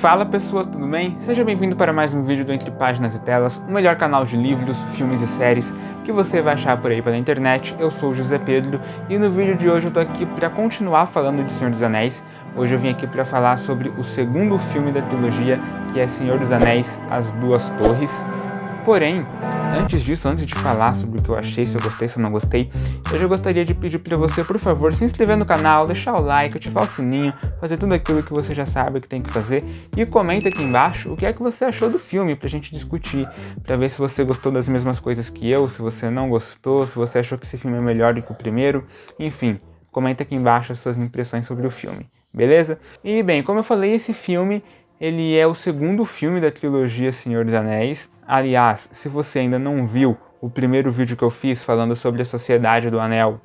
Fala pessoas, tudo bem? Seja bem-vindo para mais um vídeo do Entre Páginas e Telas, o melhor canal de livros, filmes e séries que você vai achar por aí pela internet. Eu sou o José Pedro e no vídeo de hoje eu tô aqui para continuar falando de Senhor dos Anéis. Hoje eu vim aqui para falar sobre o segundo filme da trilogia, que é Senhor dos Anéis, As Duas Torres. Porém, antes disso, antes de falar sobre o que eu achei, se eu gostei, se eu não gostei, eu já gostaria de pedir para você, por favor, se inscrever no canal, deixar o like, ativar o sininho, fazer tudo aquilo que você já sabe que tem que fazer e comenta aqui embaixo o que é que você achou do filme pra gente discutir, pra ver se você gostou das mesmas coisas que eu, se você não gostou, se você achou que esse filme é melhor do que o primeiro, enfim, comenta aqui embaixo as suas impressões sobre o filme, beleza? E bem, como eu falei, esse filme ele é o segundo filme da trilogia Senhor dos Anéis. Aliás, se você ainda não viu o primeiro vídeo que eu fiz falando sobre a Sociedade do Anel,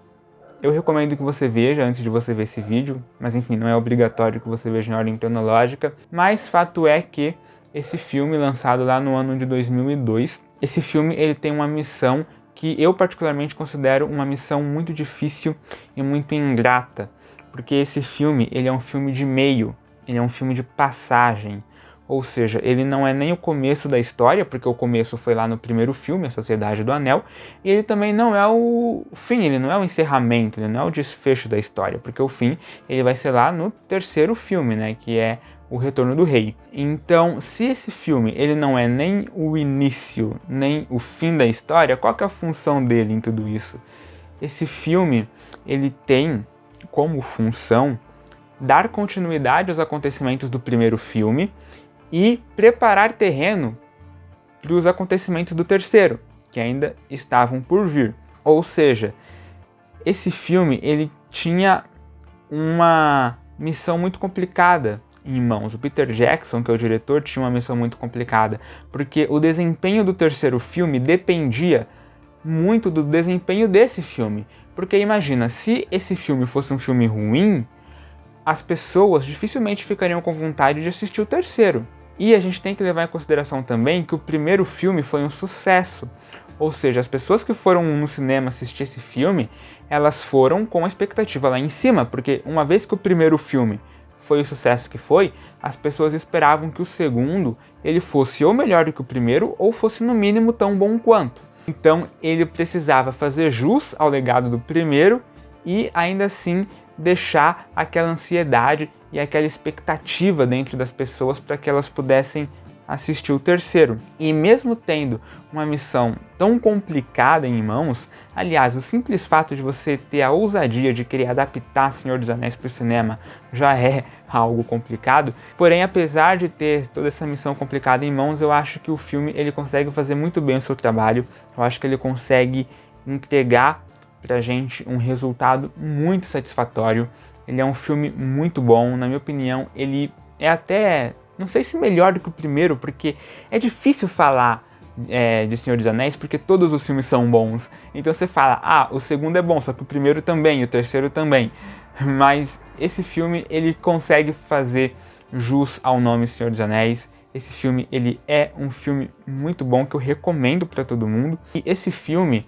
eu recomendo que você veja antes de você ver esse vídeo, mas enfim, não é obrigatório que você veja em ordem cronológica. Mas fato é que esse filme, lançado lá no ano de 2002, esse filme ele tem uma missão que eu particularmente considero uma missão muito difícil e muito ingrata, porque esse filme ele é um filme de meio. Ele é um filme de passagem, ou seja, ele não é nem o começo da história, porque o começo foi lá no primeiro filme, A Sociedade do Anel, e ele também não é o fim, ele não é o encerramento, ele não é o desfecho da história, porque o fim ele vai ser lá no terceiro filme, né, que é O Retorno do Rei. Então, se esse filme ele não é nem o início, nem o fim da história, qual que é a função dele em tudo isso? Esse filme, ele tem como função dar continuidade aos acontecimentos do primeiro filme e preparar terreno para os acontecimentos do terceiro, que ainda estavam por vir. Ou seja, esse filme ele tinha uma missão muito complicada em mãos. O Peter Jackson, que é o diretor, tinha uma missão muito complicada, porque o desempenho do terceiro filme dependia muito do desempenho desse filme. Porque imagina, se esse filme fosse um filme ruim, as pessoas dificilmente ficariam com vontade de assistir o terceiro. E a gente tem que levar em consideração também que o primeiro filme foi um sucesso. Ou seja, as pessoas que foram no cinema assistir esse filme, elas foram com a expectativa lá em cima, porque uma vez que o primeiro filme foi o sucesso que foi, as pessoas esperavam que o segundo ele fosse ou melhor do que o primeiro, ou fosse no mínimo tão bom quanto. Então ele precisava fazer jus ao legado do primeiro e ainda assim deixar aquela ansiedade e aquela expectativa dentro das pessoas para que elas pudessem assistir o terceiro. E mesmo tendo uma missão tão complicada em mãos, aliás, o simples fato de você ter a ousadia de querer adaptar Senhor dos Anéis para o cinema já é algo complicado, porém, apesar de ter toda essa missão complicada em mãos, eu acho que o filme ele consegue fazer muito bem o seu trabalho, eu acho que ele consegue entregar pra gente um resultado muito satisfatório. Ele é um filme muito bom, na minha opinião, ele é até, não sei se melhor do que o primeiro, porque é difícil falar de Senhor dos Anéis, porque todos os filmes são bons. Então você fala, o segundo é bom, só que o primeiro também, o terceiro também. Mas esse filme, ele consegue fazer jus ao nome Senhor dos Anéis. Esse filme, ele é um filme muito bom, que eu recomendo para todo mundo. E esse filme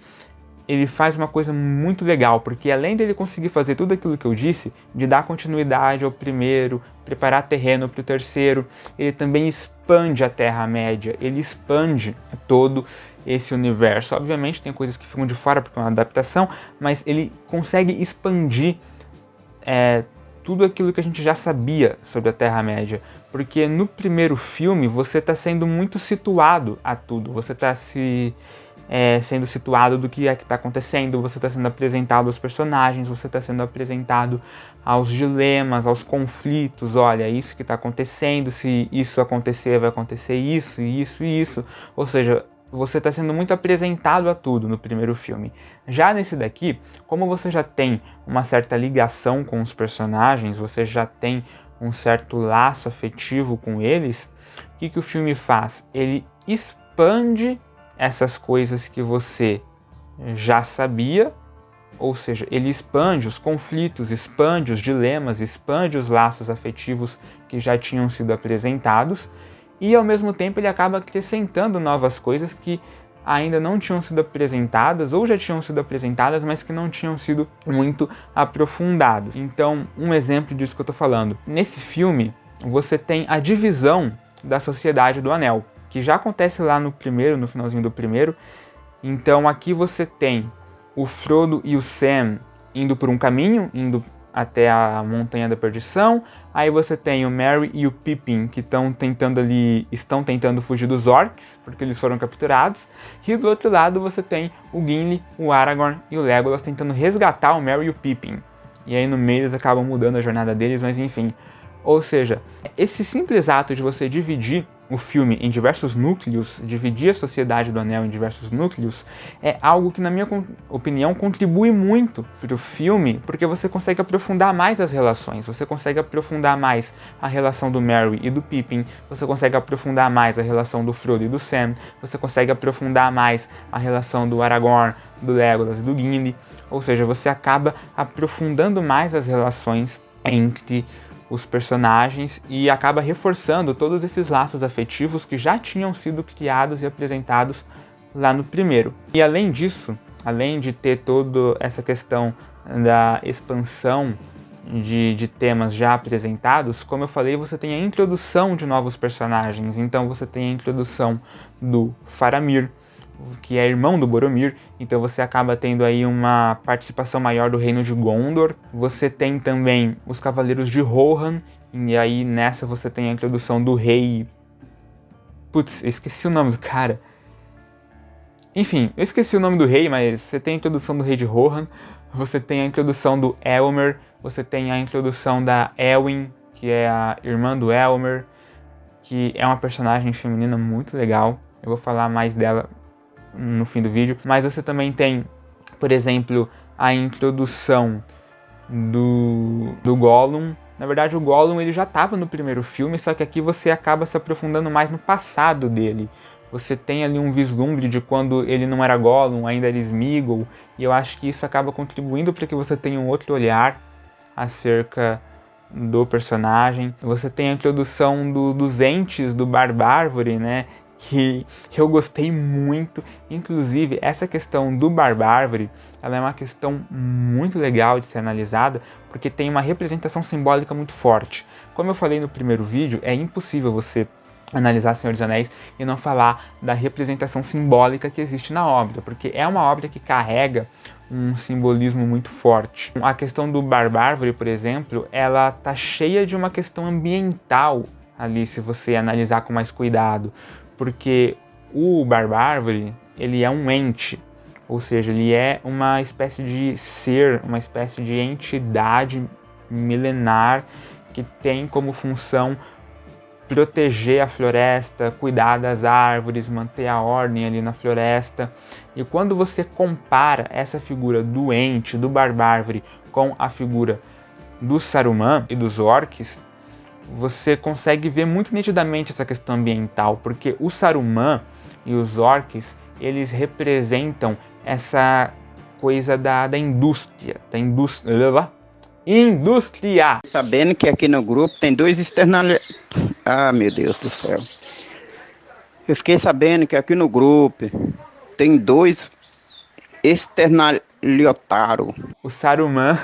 ele faz uma coisa muito legal, porque além dele conseguir fazer tudo aquilo que eu disse, de dar continuidade ao primeiro, preparar terreno para o terceiro, ele também expande a Terra-média, ele expande todo esse universo. Obviamente tem coisas que ficam de fora porque é uma adaptação, mas ele consegue expandir tudo aquilo que a gente já sabia sobre a Terra-média, porque no primeiro filme você está sendo muito situado a tudo, você está sendo situado do que é que está acontecendo, você está sendo apresentado aos personagens, você está sendo apresentado aos dilemas, aos conflitos, olha, isso que está acontecendo, se isso acontecer, vai acontecer isso, isso e isso, ou seja, você está sendo muito apresentado a tudo no primeiro filme. Já nesse daqui, como você já tem uma certa ligação com os personagens, você já tem um certo laço afetivo com eles, o que o filme faz? Ele expande essas coisas que você já sabia, ou seja, ele expande os conflitos, expande os dilemas, expande os laços afetivos que já tinham sido apresentados, e ao mesmo tempo ele acaba acrescentando novas coisas que ainda não tinham sido apresentadas, ou já tinham sido apresentadas, mas que não tinham sido muito aprofundadas. Então, um exemplo disso que eu tô falando. Nesse filme, você tem a divisão da Sociedade do Anel, que já acontece lá no finalzinho do primeiro. Então aqui você tem o Frodo e o Sam indo por um caminho, indo até a Montanha da Perdição. Aí você tem o Merry e o Pippin, que estão tentando fugir dos orcs, porque eles foram capturados. E do outro lado você tem o Gimli, o Aragorn e o Legolas tentando resgatar o Merry e o Pippin. E aí no meio eles acabam mudando a jornada deles, mas enfim. Ou seja, esse simples ato de você dividir o filme em diversos núcleos, dividir a Sociedade do Anel em diversos núcleos, é algo que, na minha opinião, contribui muito para o filme, porque você consegue aprofundar mais as relações, você consegue aprofundar mais a relação do Merry e do Pippin, você consegue aprofundar mais a relação do Frodo e do Sam, você consegue aprofundar mais a relação do Aragorn, do Legolas e do Gimli, ou seja, você acaba aprofundando mais as relações entre os personagens e acaba reforçando todos esses laços afetivos que já tinham sido criados e apresentados lá no primeiro. E além disso, além de ter toda essa questão da expansão de temas já apresentados, como eu falei, você tem a introdução de novos personagens. Então você tem a introdução do Faramir, que é irmão do Boromir, então você acaba tendo aí uma participação maior do reino de Gondor. Você tem também os Cavaleiros de Rohan, e aí nessa você tem a introdução do rei... Putz, eu esqueci o nome do cara. Enfim, eu esqueci o nome do rei, mas você tem a introdução do rei de Rohan, você tem a introdução do Elmer, você tem a introdução da Elwyn, que é a irmã do Elmer, que é uma personagem feminina muito legal. Eu vou falar mais dela no fim do vídeo, mas você também tem, por exemplo, a introdução do Gollum. Na verdade, o Gollum ele já estava no primeiro filme, só que aqui você acaba se aprofundando mais no passado dele. Você tem ali um vislumbre de quando ele não era Gollum, ainda era Sméagol, e eu acho que isso acaba contribuindo para que você tenha um outro olhar acerca do personagem. Você tem a introdução dos entes do Barbárvore, né? Que eu gostei muito. Inclusive, essa questão do Barbárvore, ela é uma questão muito legal de ser analisada, porque tem uma representação simbólica muito forte. Como eu falei no primeiro vídeo, é impossível você analisar Senhor dos Anéis e não falar da representação simbólica que existe na obra, porque é uma obra que carrega um simbolismo muito forte. A questão do Barbárvore, por exemplo, ela tá cheia de uma questão ambiental ali, se você analisar com mais cuidado, porque o Barbárvore, ele é um ente, ou seja, ele é uma espécie de ser, uma espécie de entidade milenar que tem como função proteger a floresta, cuidar das árvores, manter a ordem ali na floresta. E quando você compara essa figura do ente, do Barbárvore, com a figura do Saruman e dos orcs, você consegue ver muito nitidamente essa questão ambiental, porque o Saruman e os orcs, eles representam essa coisa da indústria. Sabendo que aqui no grupo tem dois externalizados. Ah, meu Deus do céu. Eu fiquei sabendo que aqui no grupo tem dois externaliotários. O Saruman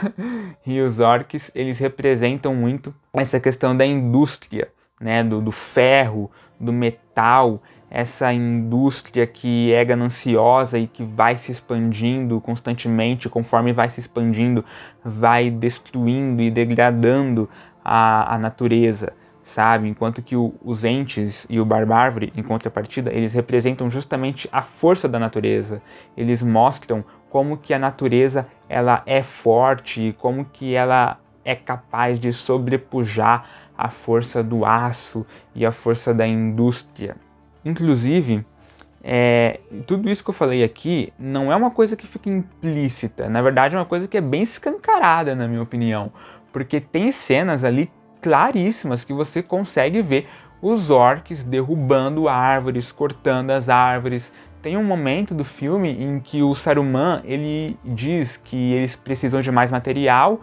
e os orcs, eles representam muito essa questão da indústria, né? Do ferro, do metal, essa indústria que é gananciosa e que vai se expandindo constantemente, conforme vai se expandindo, vai destruindo e degradando a natureza, sabe? Enquanto que os entes e o Barbárvore, em contrapartida, eles representam justamente a força da natureza. Eles mostram como que a natureza ela é forte, como que ela é capaz de sobrepujar a força do aço e a força da indústria. Inclusive, tudo isso que eu falei aqui não é uma coisa que fica implícita, na verdade é uma coisa que é bem escancarada, na minha opinião, porque tem cenas ali claríssimas que você consegue ver os orcs derrubando árvores, cortando as árvores. Tem um momento do filme em que o Saruman ele diz que eles precisam de mais material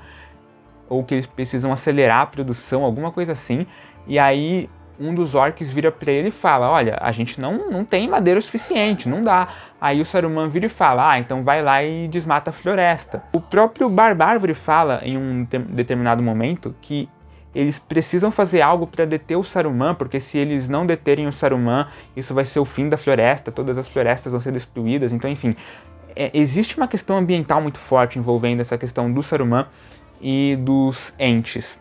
ou que eles precisam acelerar a produção, alguma coisa assim, e aí um dos orcs vira pra ele e fala, olha, a gente não tem madeira o suficiente, não dá. Aí o Saruman vira e fala, então vai lá e desmata a floresta. O próprio Barbárvore fala em um determinado momento que eles precisam fazer algo para deter o Saruman, porque se eles não deterem o Saruman, isso vai ser o fim da floresta, todas as florestas vão ser destruídas. Então, enfim, existe uma questão ambiental muito forte envolvendo essa questão do Saruman e dos entes.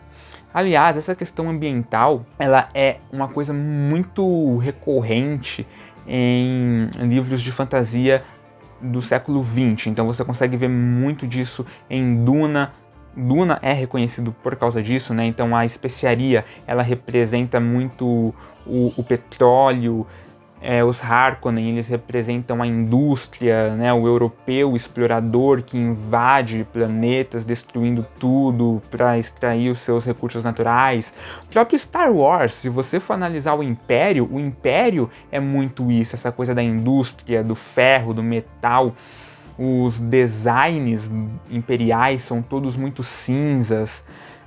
Aliás, essa questão ambiental, ela é uma coisa muito recorrente em livros de fantasia do século XX. Então você consegue ver muito disso em Duna. Duna é reconhecido por causa disso, né? Então a especiaria, ela representa muito o petróleo. Os Harkonnen, eles representam a indústria, né, o europeu explorador que invade planetas, destruindo tudo para extrair os seus recursos naturais. O próprio Star Wars, se você for analisar o Império é muito isso, essa coisa da indústria, do ferro, do metal. Os designs imperiais são todos muito cinzas,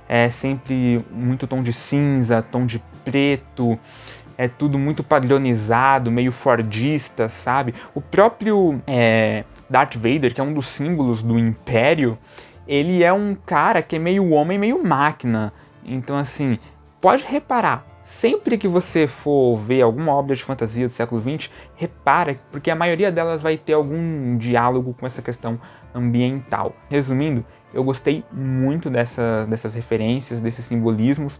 é sempre muito tom de cinza, tom de preto. É tudo muito padronizado, meio fordista, sabe? O próprio Darth Vader, que é um dos símbolos do Império, ele é um cara que é meio homem, meio máquina. Então, assim, pode reparar, sempre que você for ver alguma obra de fantasia do século XX, repara, porque a maioria delas vai ter algum diálogo com essa questão ambiental. Resumindo, eu gostei muito dessas referências, desses simbolismos.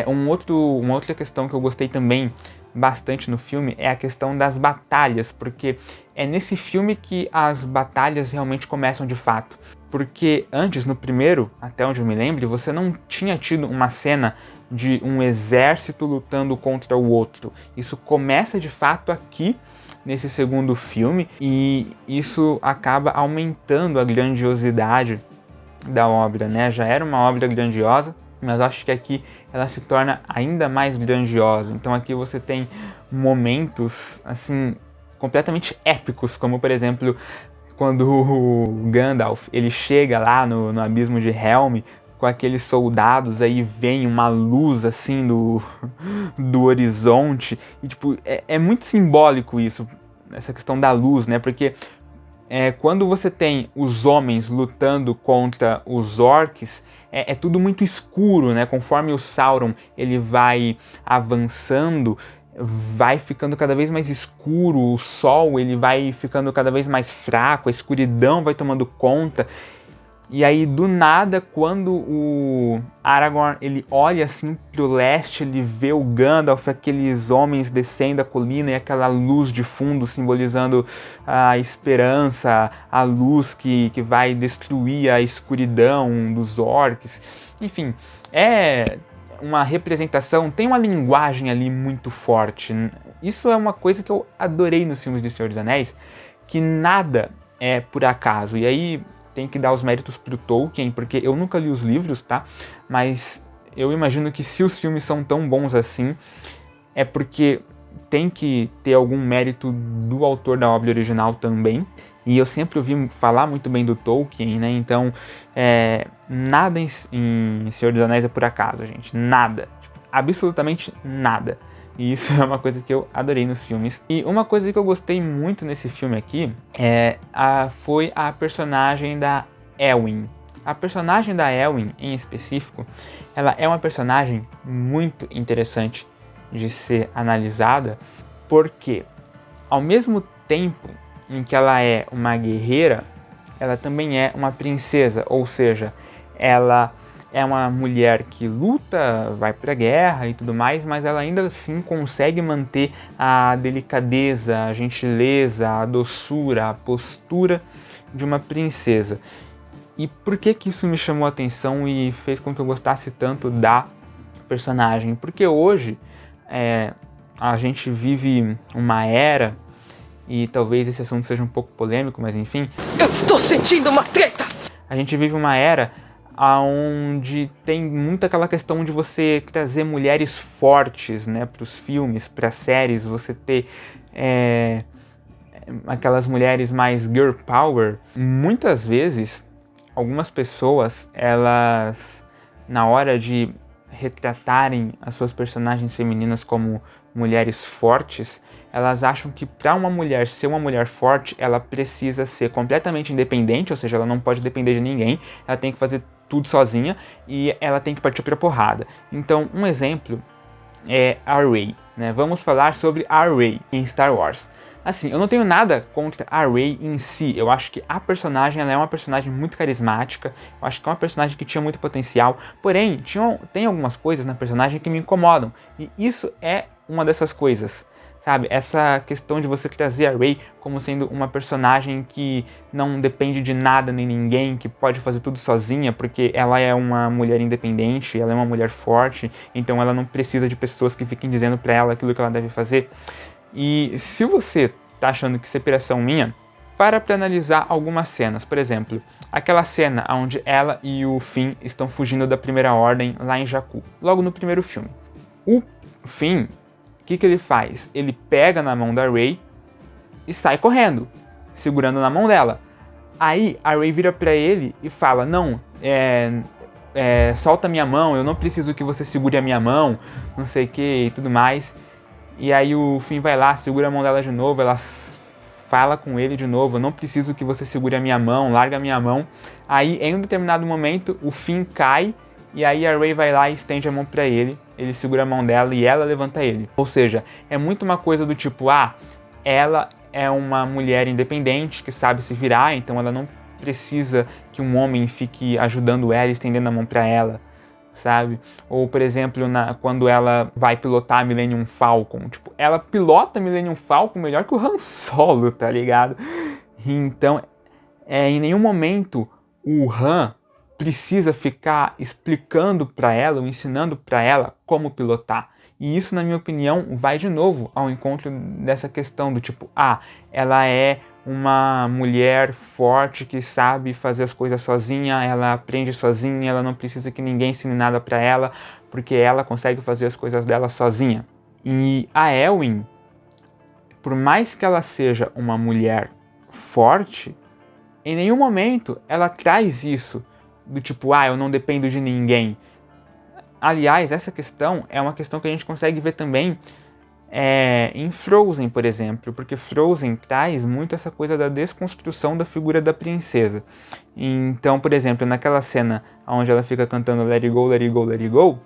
Uma outra questão que eu gostei também bastante no filme é a questão das batalhas, porque é nesse filme que as batalhas realmente começam de fato. Porque antes, no primeiro, até onde eu me lembro, você não tinha tido uma cena de um exército lutando contra o outro. Isso começa de fato aqui, nesse segundo filme, e isso acaba aumentando a grandiosidade da obra, né? Já era uma obra grandiosa, mas acho que aqui ela se torna ainda mais grandiosa. Então aqui você tem momentos, assim, completamente épicos, como por exemplo, quando o Gandalf, ele chega lá no abismo de Helm, com aqueles soldados, aí vem uma luz assim do horizonte, e tipo, é muito simbólico isso, essa questão da luz, né? Porque quando você tem os homens lutando contra os orcs, é tudo muito escuro, né? Conforme o Sauron ele vai avançando, vai ficando cada vez mais escuro, o sol ele vai ficando cada vez mais fraco, a escuridão vai tomando conta. E aí, do nada, quando o Aragorn ele olha assim pro leste, ele vê o Gandalf, aqueles homens descendo a colina e aquela luz de fundo simbolizando a esperança, a luz que vai destruir a escuridão dos orcs. Enfim, é uma representação, tem uma linguagem ali muito forte. Isso é uma coisa que eu adorei nos filmes de Senhor dos Anéis, que nada é por acaso. E aí tem que dar os méritos pro Tolkien, porque eu nunca li os livros, tá? Mas eu imagino que se os filmes são tão bons assim, é porque tem que ter algum mérito do autor da obra original também. E eu sempre ouvi falar muito bem do Tolkien, né? Então, nada em Senhor dos Anéis é por acaso, gente. Nada. Tipo, absolutamente nada. E isso é uma coisa que eu adorei nos filmes. E uma coisa que eu gostei muito nesse filme aqui foi a personagem da Elwin. A personagem da Elwin, em específico, ela é uma personagem muito interessante de ser analisada, porque ao mesmo tempo em que ela é uma guerreira, ela também é uma princesa, ou seja, ela é uma mulher que luta, vai pra guerra e tudo mais, mas ela ainda assim consegue manter a delicadeza, a gentileza, a doçura, a postura de uma princesa. E por que isso me chamou a atenção e fez com que eu gostasse tanto da personagem? Porque hoje a gente vive uma era, e talvez esse assunto seja um pouco polêmico, mas enfim... Eu estou sentindo uma treta! A gente vive uma era onde tem muito aquela questão de você trazer mulheres fortes, né, para os filmes, para as séries, você ter aquelas mulheres mais girl power. Muitas vezes, algumas pessoas, elas, na hora de retratarem as suas personagens femininas como mulheres fortes, elas acham que para uma mulher ser uma mulher forte, ela precisa ser completamente independente, ou seja, ela não pode depender de ninguém, ela tem que fazer tudo sozinha e ela tem que partir pra porrada. Então, um exemplo é a Rey, né? Vamos falar sobre a Rey em Star Wars. Assim, eu não tenho nada contra a Rey em si. Eu acho que a personagem, ela é uma personagem muito carismática. Eu acho que é uma personagem que tinha muito potencial. Porém, tem algumas coisas na personagem que me incomodam. E isso é uma dessas coisas. Sabe, essa questão de você trazer a Rey como sendo uma personagem que não depende de nada nem ninguém, que pode fazer tudo sozinha, porque ela é uma mulher independente, ela é uma mulher forte, então ela não precisa de pessoas que fiquem dizendo pra ela aquilo que ela deve fazer. E se você tá achando que isso é piração minha, para pra analisar algumas cenas. Por exemplo, aquela cena onde ela e o Finn estão fugindo da Primeira Ordem lá em Jakku, logo no primeiro filme. O Finn, o que ele faz? Ele pega na mão da Rey e sai correndo, segurando na mão dela. Aí a Rey vira pra ele e fala, não, solta minha mão, eu não preciso que você segure a minha mão, não sei o que e tudo mais. E aí o Finn vai lá, segura a mão dela de novo, ela fala com ele de novo, eu não preciso que você segure a minha mão, larga a minha mão. Aí em um determinado momento o Finn cai e aí a Rey vai lá e estende a mão pra ele, ele segura a mão dela e ela levanta ele. Ou seja, é muito uma coisa do tipo, ela é uma mulher independente que sabe se virar, então ela não precisa que um homem fique ajudando ela, estendendo a mão pra ela, sabe? Ou, por exemplo, quando ela vai pilotar a Millennium Falcon, tipo, ela pilota a Millennium Falcon melhor que o Han Solo, tá ligado? Então, em nenhum momento o Han precisa ficar explicando pra ela, ou ensinando pra ela como pilotar. E isso, na minha opinião, vai de novo ao encontro dessa questão do tipo, ela é uma mulher forte que sabe fazer as coisas sozinha, ela aprende sozinha, ela não precisa que ninguém ensine nada pra ela, porque ela consegue fazer as coisas dela sozinha. E a Elwyn, por mais que ela seja uma mulher forte, em nenhum momento ela traz isso do tipo, eu não dependo de ninguém. Aliás, essa questão é uma questão que a gente consegue ver também em Frozen, por exemplo, porque Frozen traz muito essa coisa da desconstrução da figura da princesa. Então, por exemplo, naquela cena onde ela fica cantando Let It Go, Let It Go, Let It Go,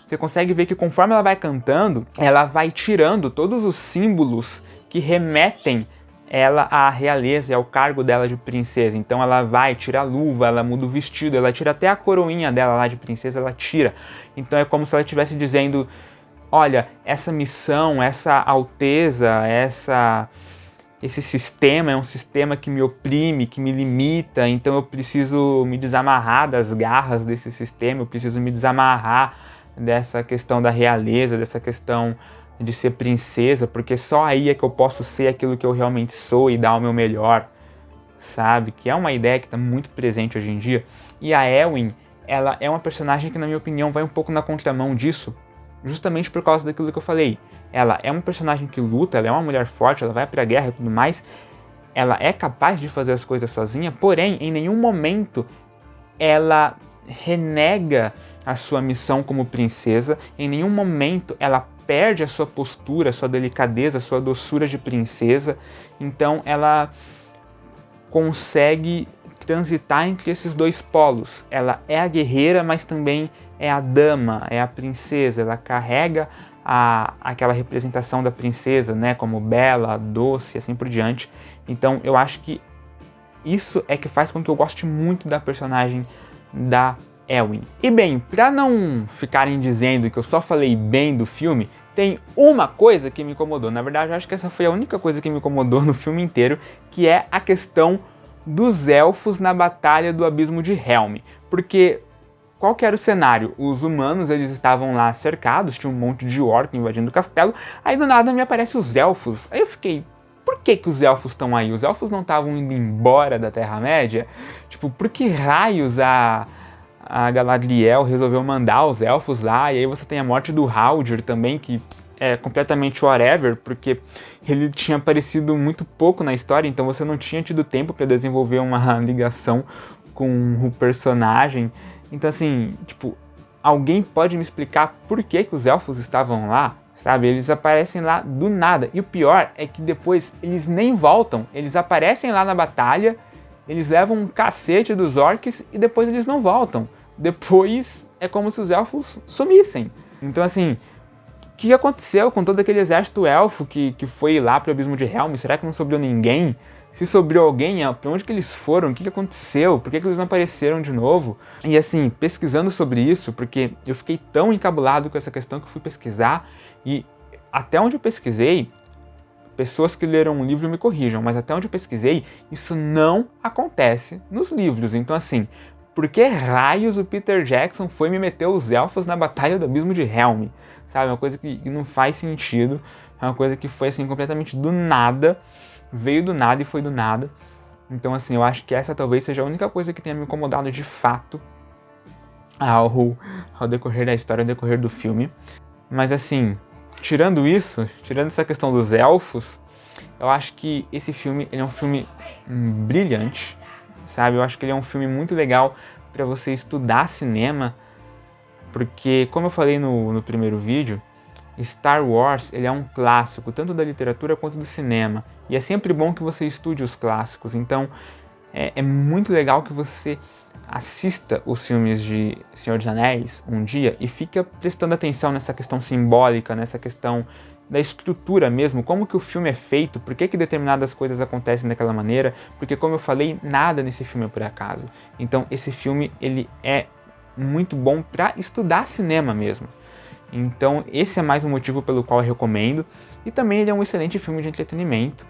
você consegue ver que conforme ela vai cantando, ela vai tirando todos os símbolos que remetem ela à realeza e ao cargo dela de princesa. Então ela vai, tira a luva, ela muda o vestido, ela tira até a coroinha dela lá de princesa, ela tira. Então é como se ela estivesse dizendo, olha, essa missão, essa alteza, esse sistema é um sistema que me oprime, que me limita, então eu preciso me desamarrar das garras desse sistema, eu preciso me desamarrar dessa questão da realeza, dessa questão de ser princesa, porque só aí é que eu posso ser aquilo que eu realmente sou e dar o meu melhor, sabe? Que é uma ideia que está muito presente hoje em dia. E a Elwyn, ela é uma personagem que, na minha opinião, vai um pouco na contramão disso, justamente por causa daquilo que eu falei. Ela é uma personagem que luta, ela é uma mulher forte, ela vai pra guerra e tudo mais, ela é capaz de fazer as coisas sozinha, porém, em nenhum momento ela renega a sua missão como princesa, em nenhum momento ela perde a sua postura, a sua delicadeza, a sua doçura de princesa. Então ela consegue transitar entre esses dois polos. Ela é a guerreira, mas também é a dama, é a princesa. Ela carrega aquela representação da princesa, né, como bela, doce e assim por diante. Então eu acho que isso é que faz com que eu goste muito da personagem da Elwyn. E bem, pra não ficarem dizendo que eu só falei bem do filme, tem uma coisa que me incomodou. Na verdade, eu acho que essa foi a única coisa que me incomodou no filme inteiro, que é a questão dos elfos na Batalha do Abismo de Helm. Porque qual que era o cenário? Os humanos, eles estavam lá cercados, tinha um monte de orc invadindo o castelo, aí do nada me aparecem os elfos. Aí eu fiquei, por que os elfos estão aí? Os elfos não estavam indo embora da Terra-média? Tipo, por que raios a Galadriel resolveu mandar os elfos lá? E aí você tem a morte do Haldir também, que é completamente whatever, porque ele tinha aparecido muito pouco na história, então você não tinha tido tempo para desenvolver uma ligação com o personagem. Então assim, tipo, alguém pode me explicar por que os elfos estavam lá? Sabe, eles aparecem lá do nada. E o pior é que depois eles nem voltam. Eles aparecem lá na batalha, eles levam um cacete dos orcs e depois eles não voltam. depois é como se os elfos sumissem. Então assim, o que aconteceu com todo aquele exército elfo que foi lá pro Abismo de Helm? Será que não sobrou ninguém? Se sobrou alguém, pra onde que eles foram? O que aconteceu? Por que eles não apareceram de novo? E assim, pesquisando sobre isso, porque eu fiquei tão encabulado com essa questão que eu fui pesquisar, e até onde eu pesquisei, pessoas que leram um livro me corrijam, mas até onde eu pesquisei, isso não acontece nos livros. Então assim, por que raios o Peter Jackson foi me meter os elfos na Batalha do Abismo de Helm? Sabe, uma coisa que não faz sentido, é uma coisa que foi assim completamente do nada, veio do nada e foi do nada. Então assim, eu acho que essa talvez seja a única coisa que tenha me incomodado de fato ao decorrer da história, ao decorrer do filme. Mas assim, tirando isso, tirando essa questão dos elfos, eu acho que esse filme ele é um filme brilhante, sabe? Eu acho que ele é um filme muito legal para você estudar cinema, porque, como eu falei no primeiro vídeo, Star Wars ele é um clássico, tanto da literatura quanto do cinema. E é sempre bom que você estude os clássicos. Então, é muito legal que você assista os filmes de Senhor dos Anéis um dia e fica prestando atenção nessa questão simbólica, nessa questão da estrutura mesmo, como que o filme é feito, por que determinadas coisas acontecem daquela maneira, porque, como eu falei, nada nesse filme é por acaso. Então, esse filme ele é muito bom para estudar cinema mesmo. Então esse é mais um motivo pelo qual eu recomendo. E também ele é um excelente filme de entretenimento.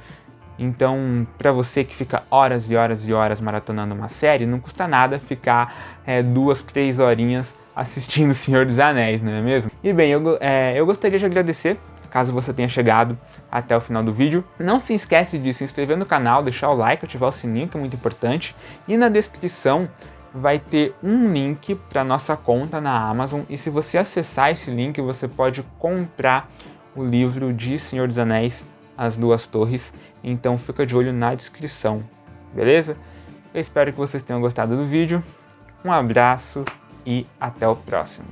Então, para você que fica horas e horas e horas maratonando uma série, não custa nada ficar 2, 3 horinhas assistindo O Senhor dos Anéis, não é mesmo? E bem, eu gostaria de agradecer, caso você tenha chegado até o final do vídeo. Não se esquece de se inscrever no canal, deixar o like, ativar o sininho, que é muito importante. E na descrição vai ter um link para nossa conta na Amazon, e se você acessar esse link, você pode comprar o livro de Senhor dos Anéis, As Duas Torres. Então fica de olho na descrição, beleza? Eu espero que vocês tenham gostado do vídeo. Um abraço e até o próximo.